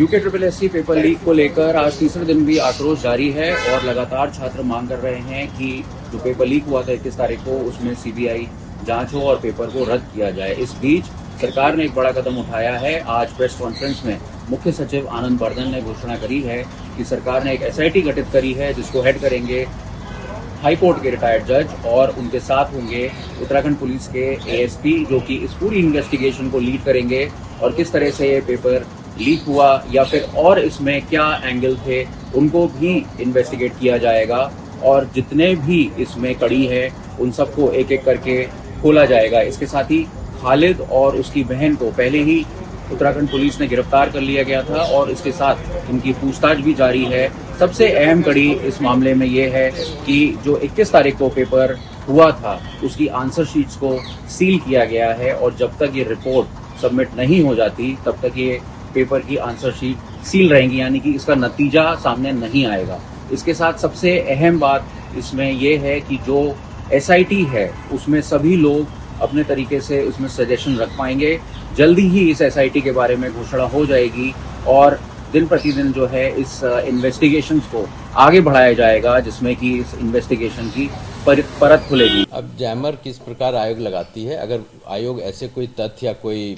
UK triple SC paper leak को लेकर आज तीसरे दिन भी आक्रोश जारी है और लगातार छात्र मांग कर रहे हैं कि जो पेपर लीक हुआ था 21 तारीख को उसमें सीबीआई जांच हो और पेपर को रद्द किया जाए। इस बीच सरकार ने एक बड़ा कदम उठाया है। आज प्रेस कॉन्फ्रेंस में मुख्य सचिव आनंद बर्धन ने घोषणा करी है कि सरकार ने एक एसआईटी गठित करी है जिसको हेड करेंगे हाईकोर्ट के रिटायर्ड जज और उनके साथ होंगे उत्तराखंड पुलिस के एएसपी जो कि इस पूरी इन्वेस्टिगेशन को लीड करेंगे और किस तरह से ये पेपर लीक हुआ या फिर और इसमें क्या एंगल थे उनको भी इन्वेस्टिगेट किया जाएगा और जितने भी इसमें कड़ी है उन सबको एक एक करके खोला जाएगा। इसके साथ ही खालिद और उसकी बहन को पहले ही उत्तराखंड पुलिस ने गिरफ्तार कर लिया गया था और इसके साथ उनकी पूछताछ भी जारी है। सबसे अहम कड़ी इस मामले में ये है कि जो 21 तारीख को पेपर हुआ था उसकी आंसर शीट्स को सील किया गया है और जब तक ये रिपोर्ट सबमिट नहीं हो जाती तब तक ये पेपर की आंसर शीट सील रहेंगी, यानी कि इसका नतीजा सामने नहीं आएगा। इसके साथ सबसे अहम बात इसमें यह है कि जो एसआईटी है उसमें सभी लोग अपने तरीके से उसमें सजेशन रख पाएंगे। जल्दी ही इस एसआईटी के बारे में घोषणा हो जाएगी और दिन प्रतिदिन जो है इस इन्वेस्टिगेशंस को आगे बढ़ाया जाएगा जिसमें कि इस इन्वेस्टिगेशन की परत खुलेगी। अब जैमर किस प्रकार आयोग लगाती है, अगर आयोग ऐसे कोई तथ्य या कोई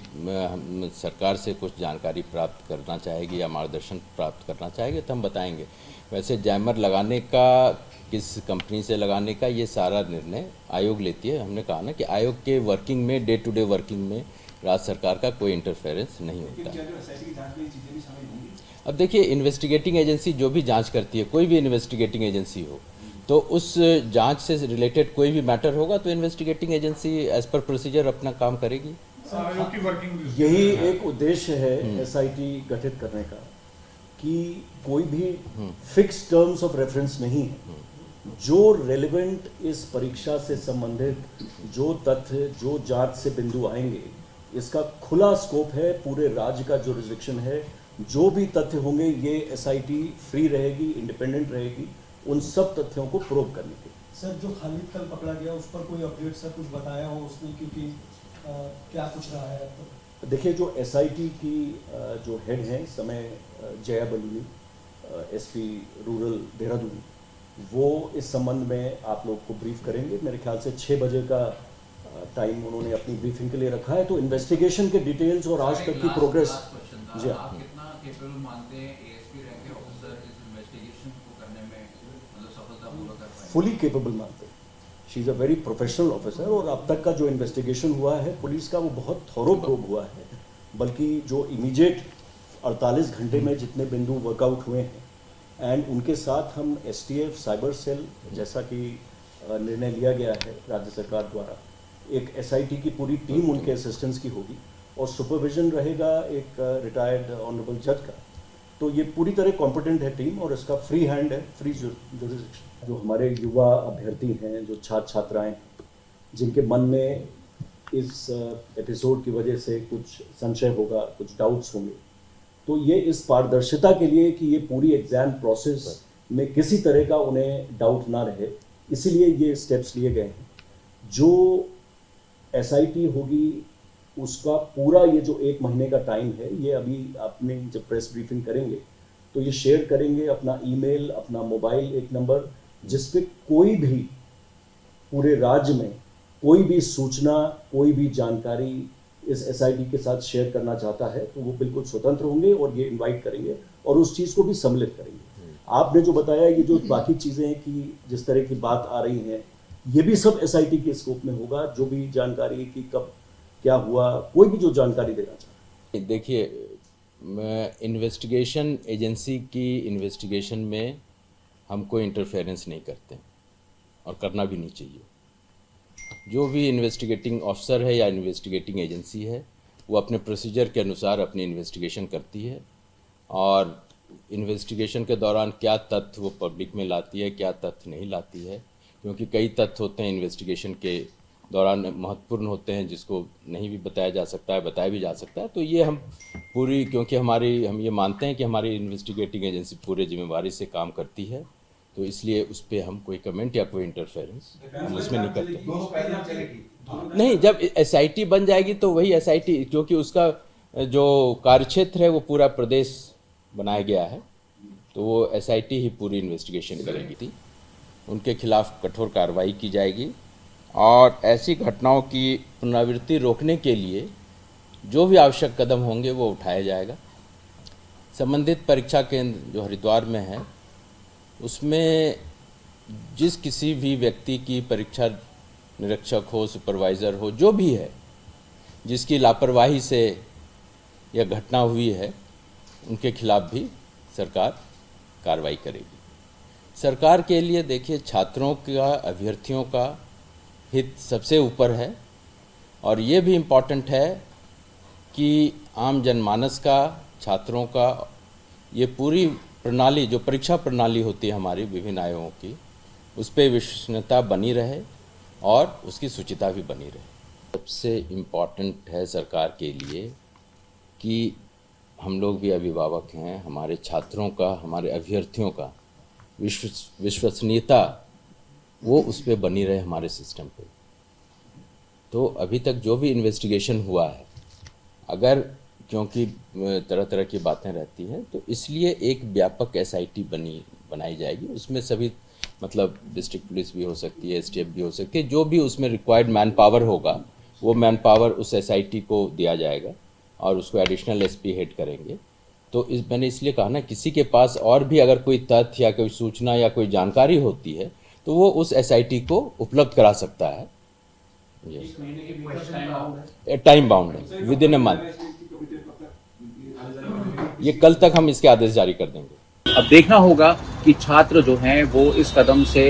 सरकार से कुछ जानकारी प्राप्त करना चाहेगी या मार्गदर्शन प्राप्त करना चाहेगी तो हम बताएंगे। वैसे जैमर लगाने का, किस कंपनी से लगाने का, ये सारा निर्णय आयोग लेती है। हमने कहा ना कि आयोग के वर्किंग में, डे टू डे वर्किंग में राज्य सरकार का कोई इंटरफेरेंस नहीं होता है। अब देखिए, इन्वेस्टिगेटिंग एजेंसी जो भी जांच करती है, कोई भी इन्वेस्टिगेटिंग एजेंसी हो, तो उस जांच से रिलेटेड कोई भी मैटर होगा तो investigating agency as per procedure अपना काम करेगी। यही एक उद्देश्य है एसआईटी गठित करने का कि कोई भी फिक्स टर्म्स ऑफ रेफरेंस नहीं है। जो रेलेवेंट इस परीक्षा से संबंधित जो तथ्य, जो जांच से बिंदु आएंगे, इसका खुला स्कोप है। पूरे राज्य का जो रिस्ट्रिक्शन है, जो भी तथ्य होंगे ये एसआईटी फ्री रहेगी, इंडिपेंडेंट रहेगी उन सब तथ्यों को प्रोब करने के। सर, जो खालिद कल पकड़ा गया उस पर कोई अपडेट सर कुछ बताया हो उसने, क्योंकि क्या कुछ रहा है अब तक? देखिए, जो एसआईटी की जो हेड हैं इस समय जया बलूनी, एसपी रूरल देहरादून, वो इस संबंध में आप लोग को ब्रीफ करेंगे। मेरे ख्याल से 6 बजे का टाइम उन्होंने अपनी ब्रीफिंग के लिए रखा है। तो इन्वेस्टिगेशन के डिटेल्स और आज तक की प्रोग्रेस। जी हाँ, कितना केपेबल मानते हैं एएसपी रैंक के ऑफिसर इस इन्वेस्टिगेशन को करने में, मतलब सफलतापूर्वक कर पाएंगे? फुली केपेबल मानते हैं। She is a very professional officer और अब तक का जो इन्वेस्टिगेशन हुआ है पुलिस का वो बहुत थोरो प्रोब हुआ है। बल्कि जो इमीडिएट 48 घंटे में जितने बिंदु वर्कआउट हुए हैं एंड उनके साथ हम एसटीएफ साइबर सेल, जैसा कि निर्णय लिया गया है राज्य सरकार द्वारा, एक एसआईटी की पूरी टीम उनके असिस्टेंस की होगी और सुपरविजन रहेगा एक रिटायर्ड ऑनरेबल जज का। तो ये पूरी तरह कॉम्पिटेंट है टीम और इसका फ्री हैंड है, फ्री जुरिस्डिक्शन। जो हमारे युवा अभ्यर्थी हैं, जो छात्र छात्राएं हैं, जिनके मन में इस एपिसोड की वजह से कुछ संशय होगा, कुछ डाउट्स होंगे, तो ये इस पारदर्शिता के लिए कि ये पूरी एग्जाम प्रोसेस में किसी तरह का उन्हें डाउट ना रहे, इसीलिए ये स्टेप्स लिए गए हैं। जो एसआईटी होगी उसका पूरा ये जो 1 महीने का टाइम है, ये अभी आपने जब प्रेस ब्रीफिंग करेंगे तो ये शेयर करेंगे अपना ईमेल, अपना मोबाइल एक नंबर, जिस पे कोई भी पूरे राज्य में कोई भी सूचना, कोई भी जानकारी इस एसआईटी के साथ शेयर करना चाहता है तो वो बिल्कुल स्वतंत्र होंगे और ये इनवाइट करेंगे और उस चीज़ को भी सम्मिलित करेंगे। आपने जो बताया, ये जो बाकी चीज़ें हैं कि जिस तरह की बात आ रही हैं, ये भी सब एसआईटी के स्कोप में होगा। जो भी जानकारी कि कब क्या हुआ, कोई भी जो जानकारी देना चाहता है। देखिए, इन्वेस्टिगेशन एजेंसी की इन्वेस्टिगेशन में हम कोई इंटरफेरेंस नहीं करते और करना भी नहीं चाहिए। जो भी इन्वेस्टिगेटिंग ऑफिसर है या इन्वेस्टिगेटिंग एजेंसी है वो अपने प्रोसीजर के अनुसार अपनी इन्वेस्टिगेशन करती है और इन्वेस्टिगेशन के दौरान क्या तथ्य वो पब्लिक में लाती है, क्या तथ्य नहीं लाती है, क्योंकि कई तथ्य होते हैं इन्वेस्टिगेशन के दौरान महत्वपूर्ण होते हैं जिसको नहीं भी बताया जा सकता है, बताया भी जा सकता है। तो ये हम पूरी, क्योंकि हम ये मानते हैं कि हमारी इन्वेस्टिगेटिंग एजेंसी पूरे जिम्मेवारी से काम करती है, तो इसलिए उस पर हम कोई कमेंट या कोई इंटरफेरेंस हम उसमें नहीं करते। नहीं, जब एसआईटी बन जाएगी तो वही एसआईटी, क्योंकि उसका जो कार्यक्षेत्र है वो पूरा प्रदेश बनाया गया है, तो वो एसआईटी ही पूरी इन्वेस्टिगेशन करेगी। उनके खिलाफ कठोर कार्रवाई की जाएगी और ऐसी घटनाओं की पुनरावृत्ति रोकने के लिए जो भी आवश्यक कदम होंगे वो उठाया जाएगा। संबंधित परीक्षा केंद्र जो हरिद्वार में है, उसमें जिस किसी भी व्यक्ति की परीक्षा निरीक्षक हो, सुपरवाइज़र हो, जो भी है, जिसकी लापरवाही से यह घटना हुई है, उनके खिलाफ भी सरकार कार्रवाई करेगी। सरकार के लिए देखिए, छात्रों का, अभ्यर्थियों का हित सबसे ऊपर है और ये भी इम्पॉर्टेंट है कि आम जनमानस का, छात्रों का, ये पूरी प्रणाली जो परीक्षा प्रणाली होती है हमारी विभिन्न आयोगों की, उस पर विश्वसनीयता बनी रहे और उसकी शुचिता भी बनी रहे। सबसे इम्पॉर्टेंट है सरकार के लिए कि हम लोग भी अभिभावक हैं, हमारे छात्रों का, हमारे अभ्यर्थियों का विश्वसनीयता वो उस पर बनी रहे हमारे सिस्टम पे। तो अभी तक जो भी इन्वेस्टिगेशन हुआ है, अगर क्योंकि तरह तरह की बातें रहती हैं, तो इसलिए एक व्यापक एसआईटी बनाई जाएगी। उसमें सभी मतलब डिस्ट्रिक्ट पुलिस भी हो सकती है, एसटीएफ भी हो सकती है, जो भी उसमें रिक्वायर्ड मैन पावर होगा वो मैन पावर उस एसआईटी को दिया जाएगा और उसको एडिशनल एसपी हेड करेंगे। तो मैंने इसलिए कहा ना, किसी के पास और भी अगर कोई तथ्य या कोई सूचना या कोई जानकारी होती है तो वो उस एसआईटी को उपलब्ध करा सकता है। टाइम बाउंड है, विद इन अ मंथ। ये कल तक हम इसके आदेश जारी कर देंगे। अब देखना होगा कि छात्र जो हैं वो इस कदम से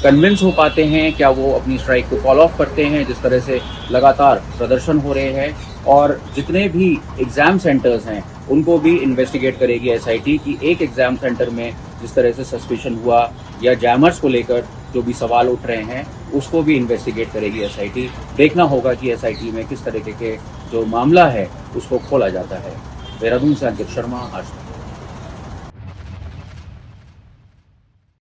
कन्विंस हो पाते हैं, क्या वो अपनी स्ट्राइक को कॉल ऑफ करते हैं। जिस तरह से लगातार प्रदर्शन हो रहे हैं और जितने भी एग्जाम सेंटर्स हैं उनको भी इन्वेस्टिगेट करेगी एसआईटी कि एक एग्जाम सेंटर में जिस तरह से सस्पिशन हुआ या जैमर्स को लेकर जो भी सवाल उठ रहे हैं उसको भी इन्वेस्टिगेट करेगी एसआईटी। देखना होगा कि एसआईटी में किस तरीके के जो मामला है उसको खोला जाता है। देहरादून से अंकित शर्मा, आज तक।